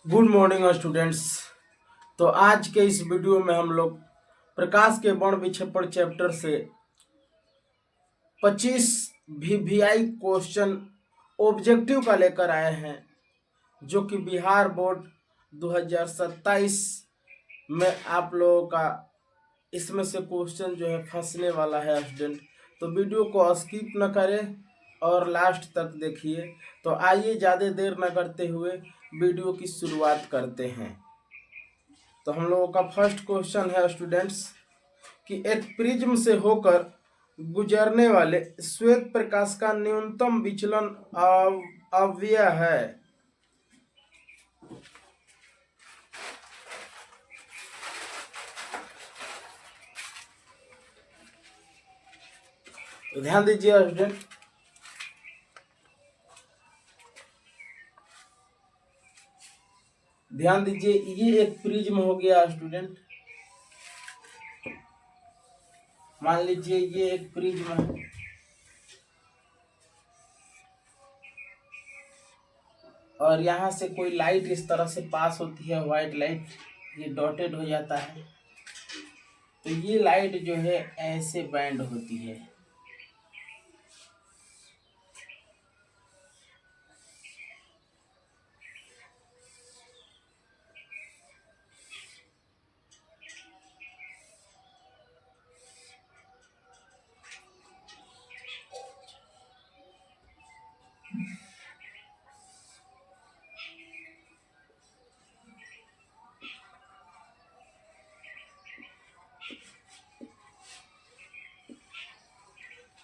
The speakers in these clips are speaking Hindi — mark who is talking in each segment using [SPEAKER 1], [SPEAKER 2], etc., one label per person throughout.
[SPEAKER 1] Good morning students. तो आज के इस वीडियो में हम लोग प्रकाश के वर्ण विक्षेपण चैप्टर से 25 वीवीआई क्वेश्चन ऑब्जेक्टिव का लेकर आए हैं, जो कि बिहार बोर्ड 2027 में आप लोगों का इसमें से क्वेश्चन जो है फंसने वाला है स्टूडेंट। तो वीडियो को स्किप न करें और लास्ट तक देखिए। तो आइए ज़्यादा देर न करते हुए वीडियो की शुरुआत करते हैं। तो हम लोगों का फर्स्ट क्वेश्चन है स्टूडेंट्स कि एक प्रिज्म से होकर गुजरने वाले श्वेत प्रकाश का न्यूनतम विचलन अव्यय है। तो ध्यान दीजिए स्टूडेंट, ध्यान दीजिए, ये एक प्रिज्म हो गया स्टूडेंट। मान लीजिए ये एक प्रिज्म है और यहाँ से कोई लाइट इस तरह से पास होती है, व्हाइट लाइट, ये डॉटेड हो जाता है। तो ये लाइट जो है ऐसे बैंड होती है।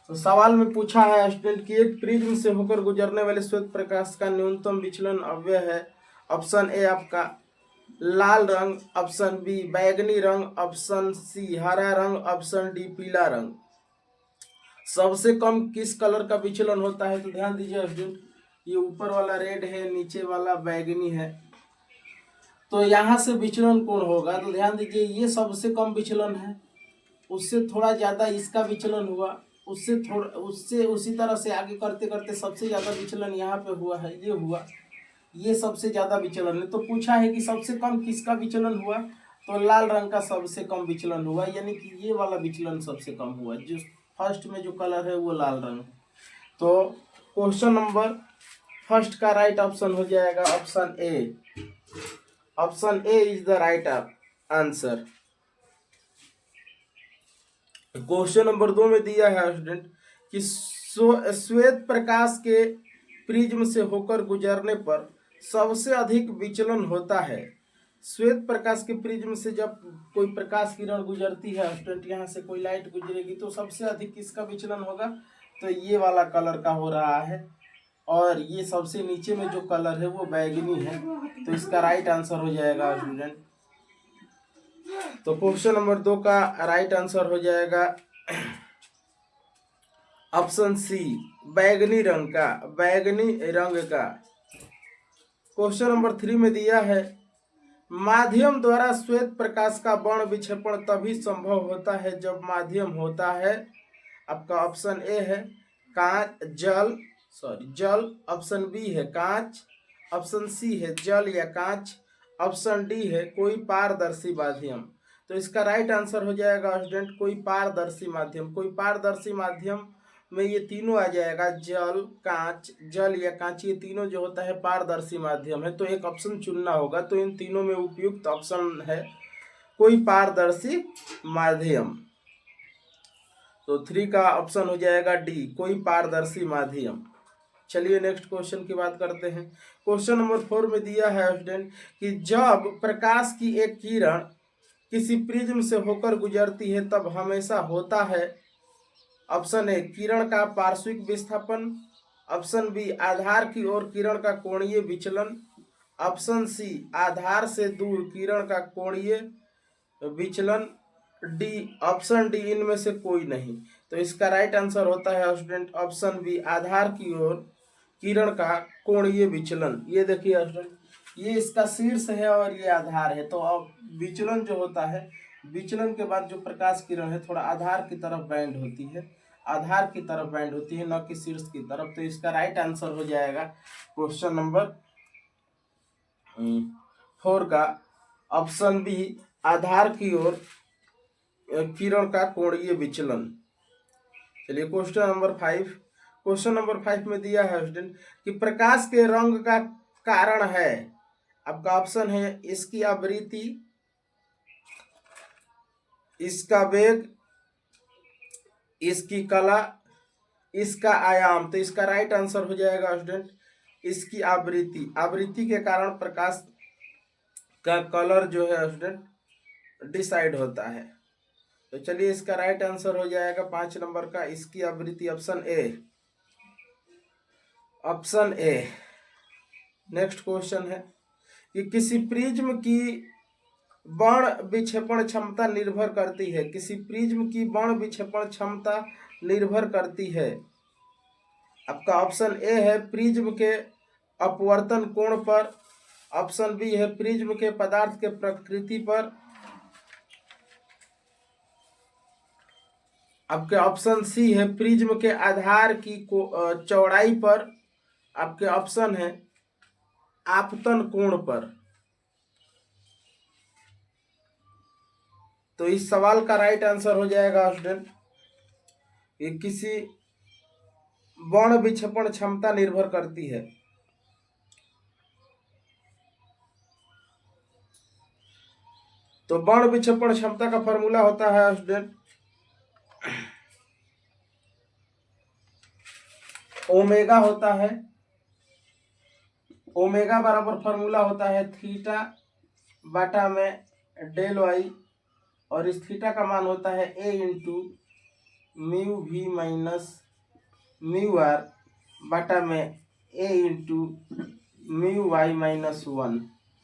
[SPEAKER 1] तो सवाल में पूछा है स्टूडेंट कि एक प्रिज्म से होकर गुजरने वाले श्वेत प्रकाश का न्यूनतम विचलन अव्यय है। ऑप्शन ए आपका लाल रंग, ऑप्शन बी बैगनी रंग, ऑप्शन सी हरा रंग, ऑप्शन डी पीला रंग। सबसे कम किस कलर का विचलन होता है? तो ध्यान दीजिए स्टूडेंट, ये ऊपर वाला रेड है, नीचे वाला बैगनी है। तो यहाँ से विचलन कौन होगा? तो ध्यान दीजिए, ये सबसे कम विचलन है, उससे थोड़ा ज्यादा इसका विचलन हुआ, उससे थोड़ा, उससे उसी तरह से आगे करते करते सबसे ज्यादा विचलन यहाँ पे हुआ है, ये हुआ, ये सबसे ज्यादा विचलन है। तो पूछा है कि सबसे कम किसका विचलन हुआ? तो लाल रंग का सबसे कम विचलन हुआ, यानी कि ये वाला विचलन सबसे कम हुआ। जो फर्स्ट में जो कलर है वो लाल रंग। तो क्वेश्चन नंबर फर्स्ट का राइट ऑप्शन हो जाएगा option A. Option A is the right answer. Question number 2 में दिया है स्टूडेंट कि श्वेत प्रकाश के प्रिज्म से होकर गुजरने पर सबसे अधिक विचलन होता है। श्वेत प्रकाश के प्रिज्म से जब कोई प्रकाश किरण गुजरती है स्टूडेंट, यहाँ से कोई लाइट गुजरेगी, तो सबसे अधिक किसका विचलन होगा? तो ये वाला कलर का हो रहा है, और ये सबसे नीचे में जो कलर है वो बैगनी है। तो इसका राइट आंसर हो जाएगा स्टूडेंट। तो क्वेश्चन नंबर 2 का राइट आंसर हो जाएगा ऑप्शन सी, बैगनी रंग का, बैगनी रंग का। क्वेश्चन नंबर 3 में दिया है माध्यम द्वारा श्वेत प्रकाश का वर्ण विक्षेपण तभी संभव होता है जब माध्यम होता है। आपका ऑप्शन ए है कांच, जल, ऑप्शन बी है कांच, ऑप्शन सी है जल या कांच, ऑप्शन डी है कोई पारदर्शी माध्यम। तो इसका राइट आंसर हो जाएगा स्टूडेंट कोई पारदर्शी माध्यम। कोई पारदर्शी माध्यम में ये तीनों आ जाएगा, जल, कांच, जल या कांच, ये तीनों जो होता है पारदर्शी माध्यम है। तो एक ऑप्शन चुनना होगा, तो इन तीनों में उपयुक्त ऑप्शन है कोई पारदर्शी माध्यम। तो 3 का ऑप्शन हो जाएगा डी, कोई पारदर्शी माध्यम। चलिए नेक्स्ट क्वेश्चन की बात करते हैं। क्वेश्चन नंबर 4 में दिया है स्टूडेंट कि जब प्रकाश की एक किरण किसी प्रिज्म से होकर गुजरती है तब हमेशा होता है। ऑप्शन ए किरण का पार्श्विक विस्थापन, ऑप्शन बी आधार की ओर किरण का कोणीय विचलन, ऑप्शन सी आधार से दूर किरण का कोणीय विचलन, डी ऑप्शन डी इनमें से कोई नहीं। तो इसका राइट आंसर होता है स्टूडेंट ऑप्शन बी, आधार की ओर किरण का कोणीय विचलन। ये देखिए स्टूडेंट, ये इसका शीर्ष है और ये आधार है। तो अब विचलन जो होता है, विचलन के बाद जो प्रकाश किरण है थोड़ा आधार की तरफ बैंड होती है, आधार की तरफ बैंड होती है, न कि शीर्ष की तरफ। तो इसका राइट आंसर हो जाएगा क्वेश्चन नंबर 4 का ऑप्शन बी आधार की ओर किरण का कोणीय विचलन। चलिए क्वेश्चन नंबर 5 में दिया है स्टूडेंट कि प्रकाश के रंग का कारण है। आपका ऑप्शन है इसकी आवृत्ति, इसका वेग, इसकी कला, इसका आयाम। तो इसका राइट आंसर हो जाएगा स्टूडेंट इसकी आवृत्ति। आवृत्ति के कारण प्रकाश का कलर जो है स्टूडेंट डिसाइड होता है। तो चलिए इसका राइट आंसर हो जाएगा 5 नंबर का इसकी आवृत्ति, option A. Option A. Next question है कि किसी प्रिज्म की बाण विक्षेपण क्षमता निर्भर करती है। किसी प्रिज्म की बाण विक्षेपण क्षमता निर्भर करती है। आपका ऑप्शन ए है प्रिज्म के अपवर्तन कोण पर, ऑप्शन बी है प्रिज्म के पदार्थ के प्रकृति पर, आपके ऑप्शन सी है प्रिज्म के आधार की चौड़ाई पर, आपके ऑप्शन है आपतन कोण पर। तो इस सवाल का राइट आंसर हो जाएगा स्टूडेंट ये किसी बाण विक्षेपण क्षमता निर्भर करती है। तो बाण विक्षेपण क्षमता का फॉर्मूला होता है स्टूडेंट ओमेगा होता है। ओमेगा बराबर फॉर्मूला होता है थीटा बटा में डेल वाई, और इस थीटा का मान होता है A into mu V minus mu R बटा में A into mu Y minus 1।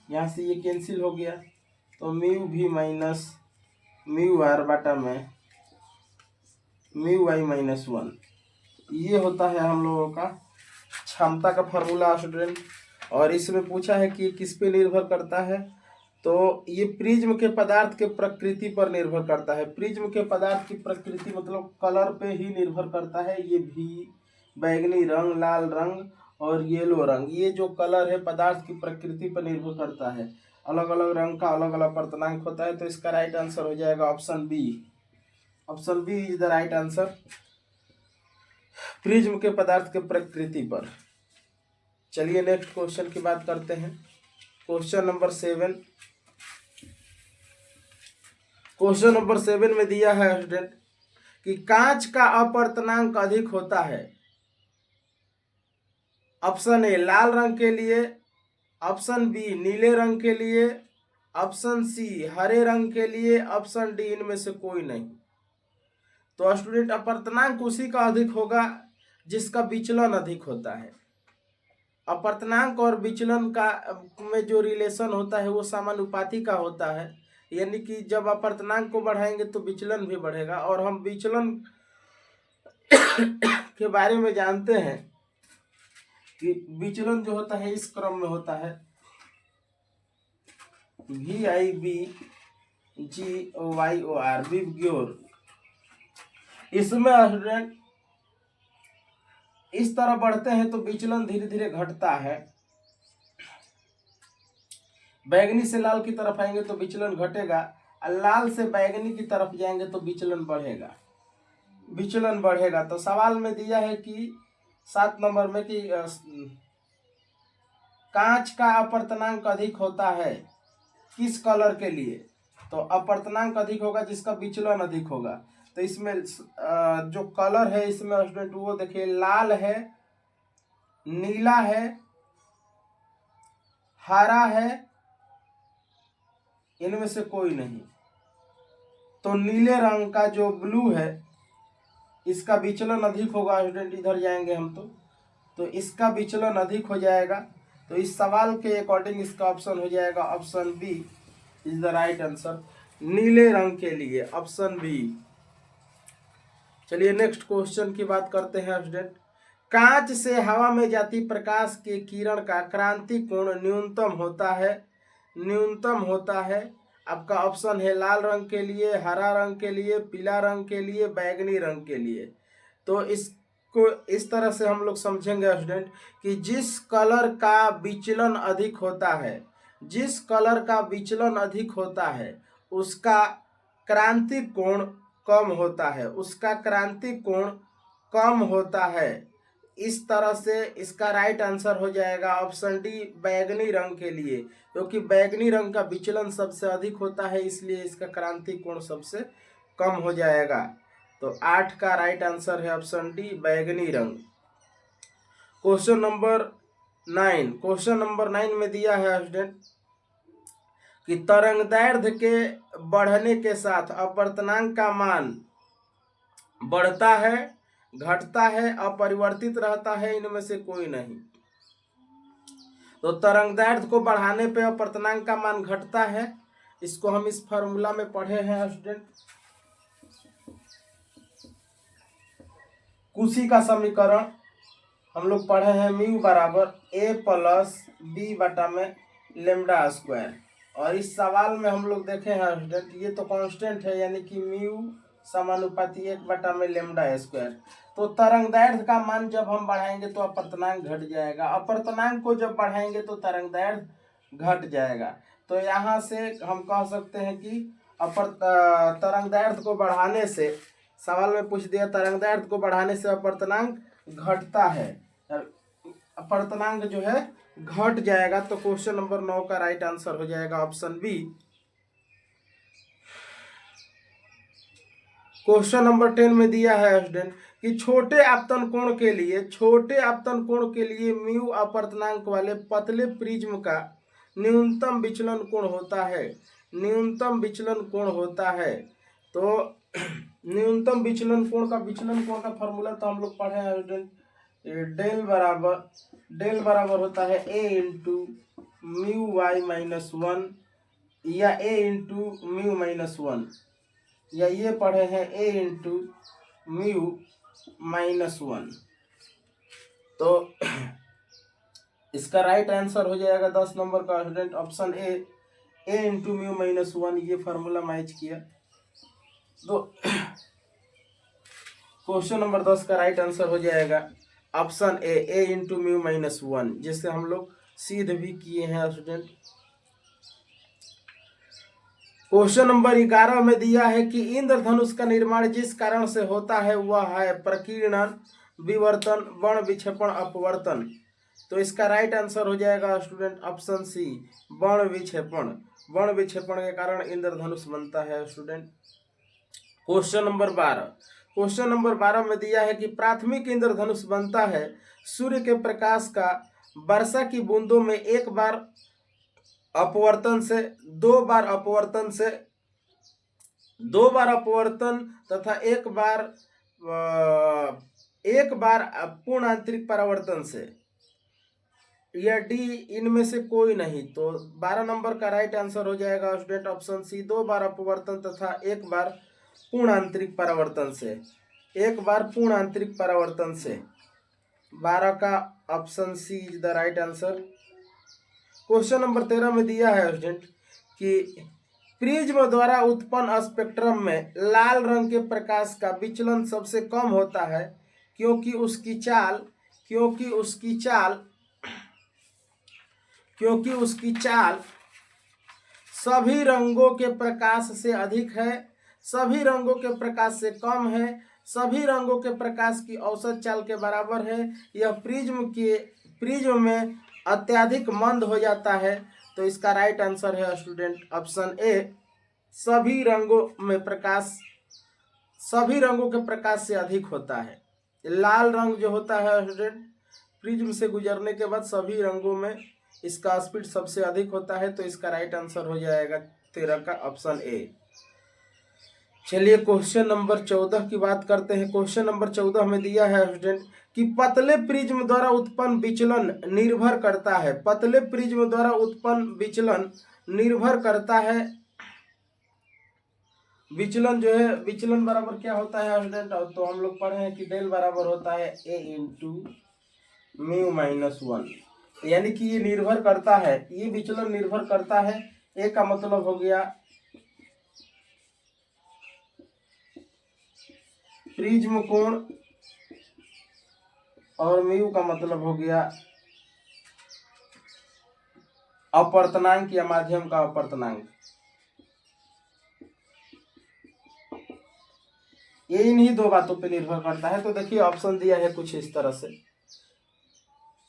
[SPEAKER 1] यहाँ से ये कैंसिल हो गया, तो mu V minus mu R बटा में म्यू वाई माइनस 1। ये होता है हम लोगों का क्षमता का फॉर्मूला स्टूडेंट। और इसमें पूछा है कि किस पे निर्भर करता है, तो ये प्रिज्म के पदार्थ के प्रकृति पर निर्भर करता है। प्रिज्म के पदार्थ की प्रकृति मतलब कलर पे ही निर्भर करता है। ये भी बैगनी रंग, लाल रंग और येलो रंग, ये जो कलर है पदार्थ की प्रकृति पर निर्भर करता है। अलग अलग रंग का अलग अलग अपर्तनांक होता है। तो इसका राइट आंसर हो जाएगा option B. Option B is the right answer, prism के पदार्थ के प्रकृति पर। चलिए नेक्स्ट क्वेश्चन की बात करते हैं। Question number 7। क्वेश्चन नंबर 7 में दिया है स्टूडेंट कि कांच का अपवर्तनांक अधिक होता है। ऑप्शन ए लाल रंग के लिए, ऑप्शन बी नीले रंग के लिए, ऑप्शन सी हरे रंग के लिए, ऑप्शन डी इनमें से कोई नहीं। तो स्टूडेंट अपवर्तनांक उसी का अधिक होगा जिसका विचलन अधिक होता है। अपवर्तनांक और विचलन का में जो रिलेशन होता है वो समानुपाती का होता है, यानी कि जब अपवर्तनांक को बढ़ाएंगे तो विचलन भी बढ़ेगा। और हम विचलन के बारे में जानते हैं कि विचलन जो होता है इस क्रम में होता है VIBGYOR, विबग्योर। इसमें स्टूडेंट इस तरह बढ़ते हैं तो विचलन धीरे धीरे घटता है। बैगनी से लाल की तरफ आएंगे तो विचलन घटेगा, लाल से बैगनी की तरफ जाएंगे तो विचलन बढ़ेगा, विचलन बढ़ेगा। तो सवाल में दिया है कि 7 नंबर में कि कांच का अपवर्तनांक अधिक होता है किस कलर के लिए। तो अपवर्तनांक अधिक होगा जिसका विचलन अधिक होगा। तो इसमें जो कलर है इसमें स्टूडेंट वो देखिए लाल है, नीला है, हरा है, इनमें से कोई नहीं। तो नीले रंग का जो ब्लू है इसका विचलन अधिक होगा स्टूडेंट। इधर जाएंगे हम तो इसका विचलन अधिक हो जाएगा। तो इस सवाल के अकॉर्डिंग इसका ऑप्शन हो जाएगा option B is the right answer, नीले रंग के लिए ऑप्शन बी। चलिए नेक्स्ट क्वेश्चन की बात करते हैं स्टूडेंट। कांच से हवा में जाती प्रकाश के किरण का क्रांति कोण न्यूनतम होता है, न्यूनतम होता है। आपका ऑप्शन है लाल रंग के लिए, हरा रंग के लिए, पीला रंग के लिए, बैगनी रंग के लिए। तो इसको इस तरह से हम लोग समझेंगे स्टूडेंट कि जिस कलर का विचलन अधिक होता है जिस कलर का विचलन अधिक होता है उसका क्रांतिक कोण कम होता है, उसका क्रांतिक कोण कम होता है। इस तरह से इसका राइट आंसर हो जाएगा ऑप्शन डी बैगनी रंग के लिए, क्योंकि बैगनी रंग का विचलन सबसे अधिक होता है, इसलिए इसका क्रांतिक कोण सबसे कम हो जाएगा। तो 8 का राइट आंसर है ऑप्शन डी बैगनी रंग। क्वेश्चन नंबर 9, क्वेश्चन नंबर 9 में दिया है स्टूडेंट कि तरंगदैर्ध्य के बढ़ने के साथ अपवर्तनांक का मान बढ़ता है, घटता है, अपरिवर्तित रहता है, इनमें से कोई नहीं। तो तरंगदैर्ध्य को बढ़ाने पे अपवर्तनांक का मान घटता है। इसको हम इस फॉर्मूला में पढ़े हैं स्टूडेंट, कुशी का समीकरण हम लोग पढ़े हैं, म्यू बराबर ए प्लस बी बटा में लेमडा स्क्वायर। और इस सवाल में हम लोग देखे हैं स्टूडेंट, ये तो कांस्टेंट है, यानी कि म्यू समानुपाती 1 बटा में लेमडा स्क्वायर। तो तरंगदैर्ध्य का मान जब हम बढ़ाएंगे तो अपवर्तनांक घट जाएगा, अपवर्तनांक को जब बढ़ाएंगे तो तरंगदैर्ध्य घट जाएगा। तो यहाँ से हम कह सकते हैं कि तरंगदैर्ध्य को बढ़ाने से, सवाल में पूछ दिया तरंगदैर्ध्य को बढ़ाने से अपवर्तनांक घटता है, अपवर्तनांक जो है घट जाएगा। तो क्वेश्चन नंबर 9 का राइट आंसर हो जाएगा ऑप्शन बी। क्वेश्चन नंबर 10 में दिया है स्टूडेंट कि छोटे आपतन कोण के लिए म्यू अपवर्तनांक वाले पतले प्रिज्म का न्यूनतम विचलन कोण होता है, न्यूनतम विचलन कोण होता है। तो न्यूनतम विचलन कोण का फॉर्मूला तो हम लोग पढ़े हैं स्टूडेंट, डेल बराबर होता है a into mu Y minus 1 या a इंटू म्यू माइनस 1, या ये पढ़े हैं a इंटू म्यू माइनस 1। तो इसका राइट आंसर हो जाएगा 10 नंबर का student option A into mu minus 1, ये फार्मूला मैच किया। तो क्वेश्चन नंबर 10 का राइट आंसर हो जाएगा option A into mu minus 1, जिससे हम लोग सिद्ध भी किए हैं स्टूडेंट। क्वेश्चन नंबर 11 में दिया है कि इंद्रधनुष का निर्माण जिस कारण से होता है वह है प्रकीर्णन, विवर्तन, वर्ण विक्षेपण, अपवर्तन। तो इसका राइट आंसर हो जाएगा स्टूडेंट ऑप्शन सी वर्ण विक्षेपण। वर्ण विक्षेपण के कारण इंद्रधनुष बनता है स्टूडेंट। क्वेश्चन नंबर 12 में दिया है कि प्राथमिक इंद्रधनुष बनता है सूर्य के प्रकाश का वर्षा की बूंदों में एक बार अपवर्तन से, दो बार अपवर्तन तथा एक बार पूर्ण आंतरिक परावर्तन से, या डी इनमें से कोई नहीं। तो 12 नंबर का राइट आंसर हो जाएगा स्टूडेंट ऑप्शन सी 2 बार अपवर्तन तथा एक बार पूर्ण आंतरिक परावर्तन से, एक बार पूर्ण आंतरिक परावर्तन से। 12 का option C is the right answer. Question number 13 में दिया है स्टूडेंट कि प्रिज्म द्वारा उत्पन्न स्पेक्ट्रम में लाल रंग के प्रकाश का विचलन सबसे कम होता है क्योंकि उसकी चाल सभी रंगों के प्रकाश से अधिक है, सभी रंगों के प्रकाश से कम है, सभी रंगों के प्रकाश की औसत चाल के बराबर है। यह प्रिज्म में अत्यधिक मंद हो जाता है। तो इसका राइट आंसर है स्टूडेंट ऑप्शन ए सभी रंगों के प्रकाश से अधिक होता है। लाल रंग जो होता है स्टूडेंट प्रिज्म से गुजरने के बाद सभी रंगों में इसका स्पीड सबसे अधिक होता है। तो इसका राइट आंसर हो जाएगा 13 का ऑप्शन ए। चलिए क्वेश्चन नंबर 14 की बात करते हैं। क्वेश्चन नंबर 14 में दिया है स्टूडेंट कि पतले प्रिज्म द्वारा उत्पन्न विचलन निर्भर करता है, पतले प्रिज्म द्वारा उत्पन्न विचलन निर्भर करता है, विचलन जो है, विचलन बराबर क्या होता है स्टूडेंट, तो हम लोग पढ़े हैं कि डेल बराबर होता है ए इंटू म्यू माइनस 1, यानी कि ये निर्भर करता है, ये विचलन निर्भर करता है। ए का मतलब हो गया प्रिज्म कोण और म्यू का मतलब हो गया अपर्तनांक या माध्यम का अपर्तनांक। ये इन्हीं दो बातों पे निर्भर करता है। तो देखिए ऑप्शन दिया है कुछ इस तरह से,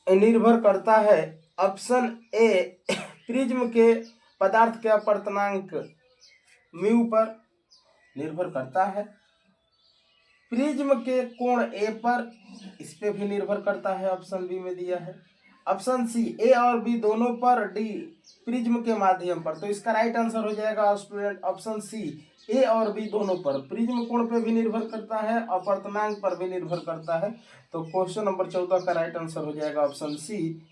[SPEAKER 1] निर्भर करता है ऑप्शन ए प्रिज्म के पदार्थ के अपर्तनांक म्यू पर निर्भर करता है, प्रिज्म के कोण ए पर, इस पे भी निर्भर करता है, ऑप्शन बी में दिया है। ऑप्शन सी ए और बी दोनों पर, डी प्रिज्म के माध्यम पर। तो इसका राइट आंसर हो जाएगा स्टूडेंट ऑप्शन सी, ए और बी दोनों पर। प्रिज्म कोण पे भी निर्भर करता है, अपर्तनांक पर भी निर्भर करता है। तो क्वेश्चन नंबर 14 का राइट आंसर हो जाएगा ऑप्शन सी,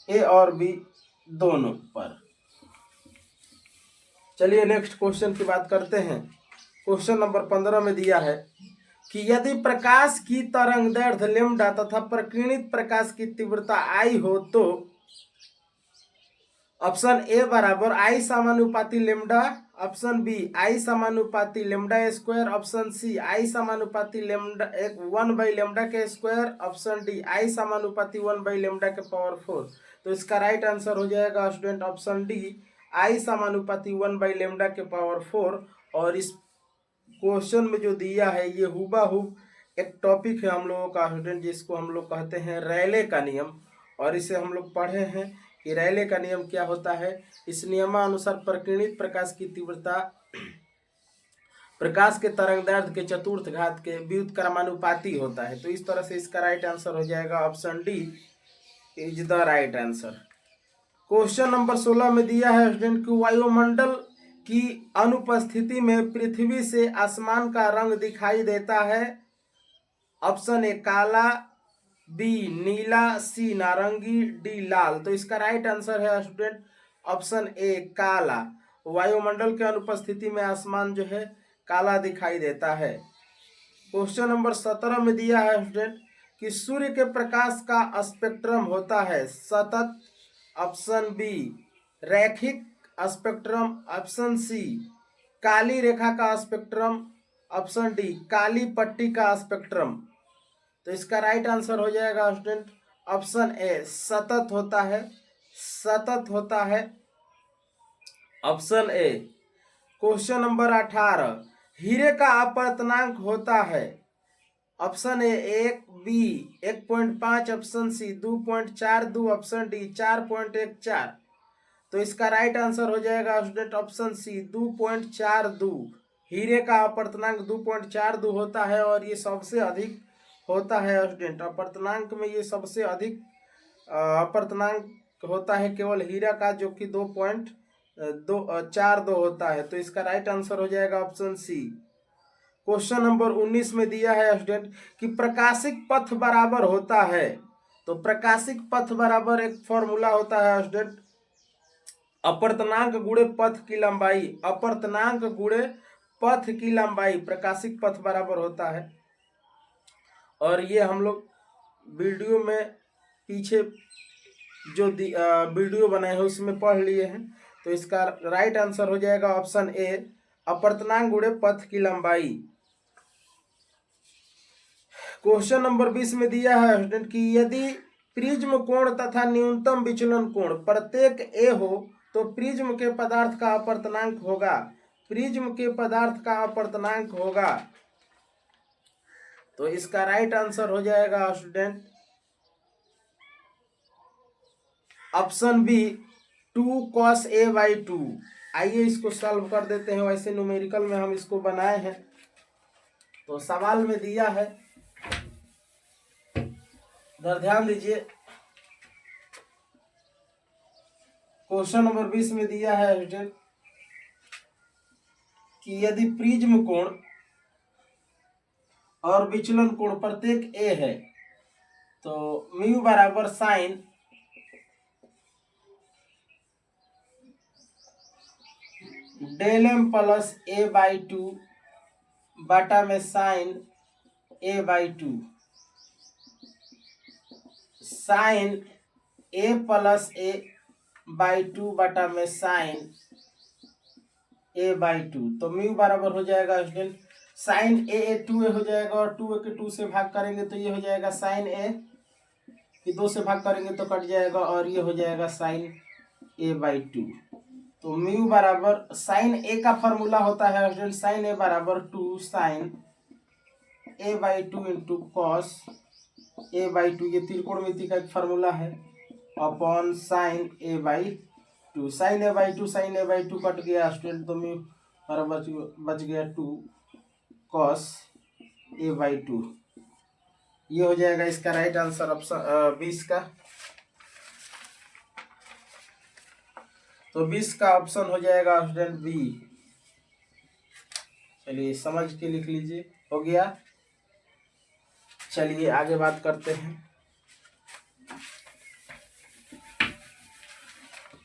[SPEAKER 1] ए और बी दोनों पर। चलिए नेक्स्ट क्वेश्चन की बात करते हैं। क्वेश्चन नंबर 15 में दिया है कि यदि प्रकाश की तरंगदैर्घ्य लैम्डा तथा प्रकीर्णित प्रकाश की तीव्रता आई हो तो ऑप्शन ए बराबर आई समानुपाती लैम्डा, ऑप्शन बी आई समानुपाती लैम्डा स्क्वायर, ऑप्शन सी आई समानुपाती लैम्डा 1/लैम्डा के स्क्वायर, ऑप्शन डी आई समानुपाती 1/लैम्डा के पावर 4। तो इसका राइट आंसर हो जाएगा स्टूडेंट ऑप्शन डी, आई समानुपाती 1/लैम्डा के पावर 4। और इस क्वेश्चन में जो दिया है ये हुबहू एक टॉपिक है हम लोगों का स्टूडेंट, जिसको हम लोग कहते हैं रैले का नियम। और इसे हम लोग पढ़े हैं कि रैले का नियम क्या होता है। इस नियमानुसार प्रकीर्णित प्रकाश की तीव्रता प्रकाश के तरंगदैर्घ्य के चतुर्थ घात के व्युत्क्रमानुपाती होता है। तो इस तरह से इसका राइट आंसर हो जाएगा option D is the right answer. Question number 16 में दिया है स्टूडेंट की वायुमंडल की अनुपस्थिति में पृथ्वी से आसमान का रंग दिखाई देता है। ऑप्शन ए काला, बी नीला, सी नारंगी, डी लाल। तो इसका राइट आंसर है स्टूडेंट ऑप्शन ए काला। वायुमंडल के अनुपस्थिति में आसमान जो है काला दिखाई देता है। क्वेश्चन नंबर 17 में दिया है स्टूडेंट कि सूर्य के प्रकाश का स्पेक्ट्रम होता है सतत, ऑप्शन बी रैखिक स्पेक्ट्रम, ऑप्शन सी काली रेखा का स्पेक्ट्रम, ऑप्शन डी काली पट्टी का स्पेक्ट्रम। तो इसका राइट आंसर हो जाएगा स्टूडेंट ऑप्शन ए सतत होता है, सतत होता है, ऑप्शन ए। क्वेश्चन नंबर 18 हीरे का अपवर्तनांक होता है। Option A 1, B 1.5, option C 2.42, option D 4.14। तो इसका राइट आंसर हो जाएगा स्टूडेंट ऑप्शन सी 2.42। हीरे का अपवर्तनांक 2.42 होता है और ये सबसे अधिक होता है स्टूडेंट। अपवर्तनांक में ये सबसे अधिक अपवर्तनांक होता है केवल हीरा का, जो कि 2.42 होता है। तो इसका राइट आंसर हो जाएगा ऑप्शन सी। क्वेश्चन नंबर 19 में दिया है स्टूडेंट कि प्रकाशिक पथ बराबर होता है। तो प्रकाशिक पथ बराबर एक फॉर्मूला होता है स्टूडेंट, अपवर्तनांक गुणे पथ की लंबाई, अपवर्तनांक गुणे पथ की लंबाई प्रकाशिक पथ बराबर होता है। और ये हम लोग वीडियो में पीछे जो वीडियो बनाए हैं उसमें पढ़ लिए हैं। तो इसका राइट आंसर हो जाएगा ऑप्शन ए अपवर्तनांक गुणे पथ की लंबाई। क्वेश्चन नंबर 20 में दिया है स्टूडेंट कि यदि प्रिज्म कोण तथा न्यूनतम विचलन कोण प्रत्येक ए हो तो प्रिज्म के पदार्थ का अपवर्तनांक होगा, प्रिज्म के पदार्थ का अपवर्तनांक होगा। तो इसका राइट आंसर हो जाएगा student option B 2 cos a/2। आइए इसको सॉल्व कर देते हैं। वैसे न्यूमेरिकल में हम इसको बनाए हैं, तो सवाल में दिया है, इधर ध्यान दीजिए। क्वेश्चन नंबर 20 में दिया है स्टूडेंट कि यदि प्रिज्म कोण और विचलन कोण प्रत्येक ए है तो म्यू बराबर sign del M plus a/2 बटा में sign a/2, sign a plus a/2 बटा में साइन a/2। तो म्यू बराबर हो जाएगा स्टूडेंट साइन a 2a हो जाएगा और 2a के 2 से भाग करेंगे तो ये हो जाएगा साइन a, कि 2 से भाग करेंगे तो कट जाएगा और ये हो जाएगा साइन a/2। तो म्यू बराबर साइन ए का फॉर्मूला होता है स्टूडेंट, साइन ए बराबर 2 sign a/2 into cos a/2, ये त्रिकोणमिति का एक फार्मूला है, upon sine a/2। Sine a/2 cut गया स्टूडेंट, तो म्यू बराबर बच गया 2 कॉस a/2। ये हो जाएगा इसका राइट आंसर ऑप्शन 20 का। तो 20 का ऑप्शन हो जाएगा स्टूडेंट बी। चलिए समझ के लिख लीजिए, हो गया। चलिए आगे बात करते हैं।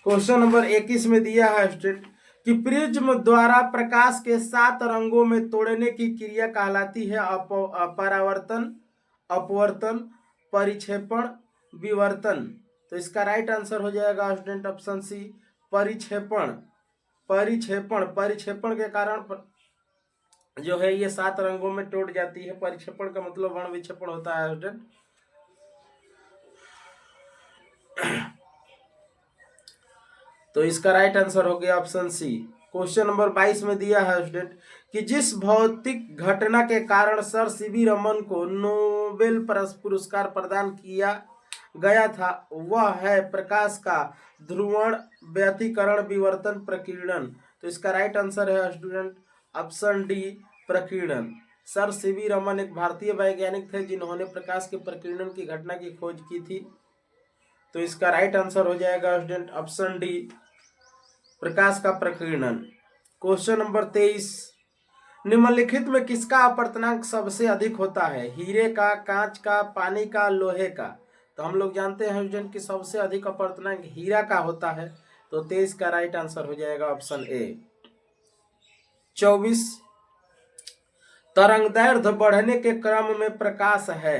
[SPEAKER 1] क्वेश्चन नंबर 21 में दिया है स्टूडेंट कि प्रिज्म द्वारा प्रकाश के 7 रंगों में तोड़ने की क्रिया कहलाती है परावर्तन, अपवर्तन, परिक्षेपण, विवर्तन। तो इसका राइट आंसर हो जाएगा स्टूडेंट ऑप्शन सी, परिक्षेपण। परिक्षेपण के कारण जो है ये 7 रंगों में टूट जाती है। परिक्षेपण का मतलब वर्ण विक्षेपण होता है स्टूडेंट। तो इसका राइट आंसर हो गया ऑप्शन सी। क्वेश्चन नंबर 22 में दिया है स्टूडेंट कि जिस भौतिक घटना के कारण सर सीवी रमन को नोबेल पुरस्कार प्रदान किया गया था वह है प्रकाश का ध्रुवण, व्यतिकरण, विवर्तन, प्रकीर्णन। तो इसका राइट आंसर है स्टूडेंट ऑप्शन डी, प्रकीर्णन। सर सीवी रमन एक भारतीय वैज्ञानिक थे जिन्होंने प्रकाश के प्रकीर्णन की घटना की खोज की थी। तो इसका राइट आंसर हो जाएगा स्टूडेंट ऑप्शन डी, प्रकाश का प्रकीर्णन। क्वेश्चन नंबर 23, निम्नलिखित में किसका अपवर्तनांक सबसे अधिक होता है? हीरे का, कांच का, पानी का, लोहे का? तो हम लोग जानते हैं स्टूडेंट कि सबसे अधिक अपवर्तनांक हीरा का होता है। तो 23 का राइट आंसर हो जाएगा ऑप्शन ए। 24, तरंगदैर्घ्य बढ़ने के क्रम में प्रकाश है।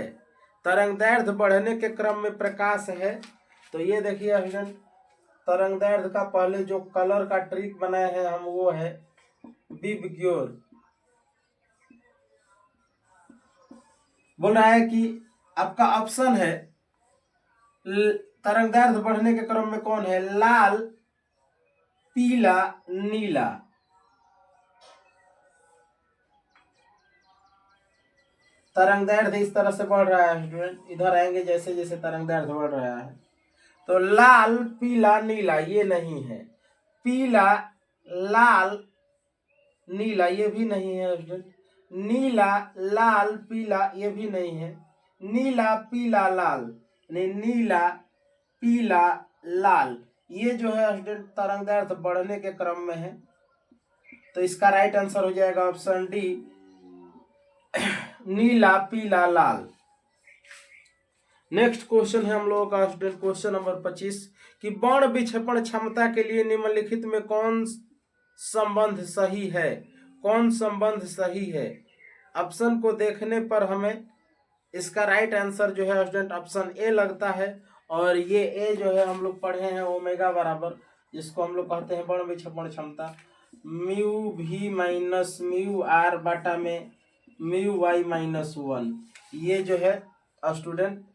[SPEAKER 1] तरंगदैर्घ्य बढ़ने के क्रम में प्रकाश है। तो ये देखिए स्टूडेंट, तरंगदैर्घ्य का पहले जो कलर का ट्रिक बनाए हैं हम वो है विबग्योर। बोल रहा है कि आपका ऑप्शन है तरंगदैर्घ्य बढ़ने के क्रम में कौन है? लाल, पीला, नीला। तरंगदैर्घ्य इस तरह से बढ़ रहा है स्टूडेंट, इधर आएंगे जैसे जैसे तरंगदैर्घ्य बढ़ रहा है। तो लाल, पीला, नीला ये नहीं है। पीला, लाल, नीला ये भी नहीं है स्टूडेंट। नीला, लाल, पीला ये भी नहीं है। नीला, पीला, लाल, नीला, पीला, लाल ये जो है स्टूडेंट तरंगदैर्घ्य बढ़ने के क्रम में है। तो इसका राइट आंसर हो जाएगा ऑप्शन डी, नीला, पीला, लाल। नेक्स्ट क्वेश्चन है हम लोगों का स्टूडेंट क्वेश्चन नंबर 25 कि बाण विक्षेपण क्षमता के लिए निम्नलिखित में कौन संबंध सही है? कौन संबंध सही है? ऑप्शन को देखने पर हमें इसका राइट आंसर जो है स्टूडेंट ऑप्शन ए लगता है। और ये ए जो है हम लोग पढ़े हैं ओमेगा बराबर, जिसको हम लोग कहते हैं बाण विक्षेपण क्षमता, म्यू भी माइनस म्यू आर बाटा में म्यू वाई माइनस 1। ये जो है स्टूडेंट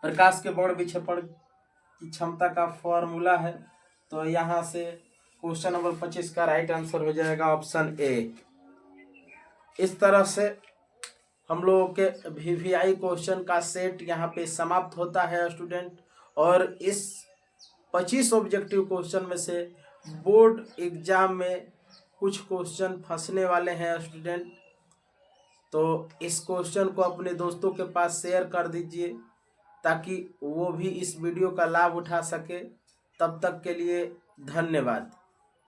[SPEAKER 1] प्रकाश के बाण विक्षेपण की क्षमता का फॉर्मूला है। तो यहाँ से क्वेश्चन नंबर 25 का राइट आंसर हो जाएगा ऑप्शन ए। इस तरह से हम लोगों के VVI क्वेश्चन का सेट यहाँ पे समाप्त होता है स्टूडेंट। और इस 25 ऑब्जेक्टिव क्वेश्चन में से बोर्ड एग्जाम में कुछ क्वेश्चन फंसने वाले हैं स्टूडेंट। तो इस क्वेश्चन को अपने दोस्तों के पास शेयर कर दीजिए ताकि वो भी इस वीडियो का लाभ उठा सके। तब तक के लिए धन्यवाद।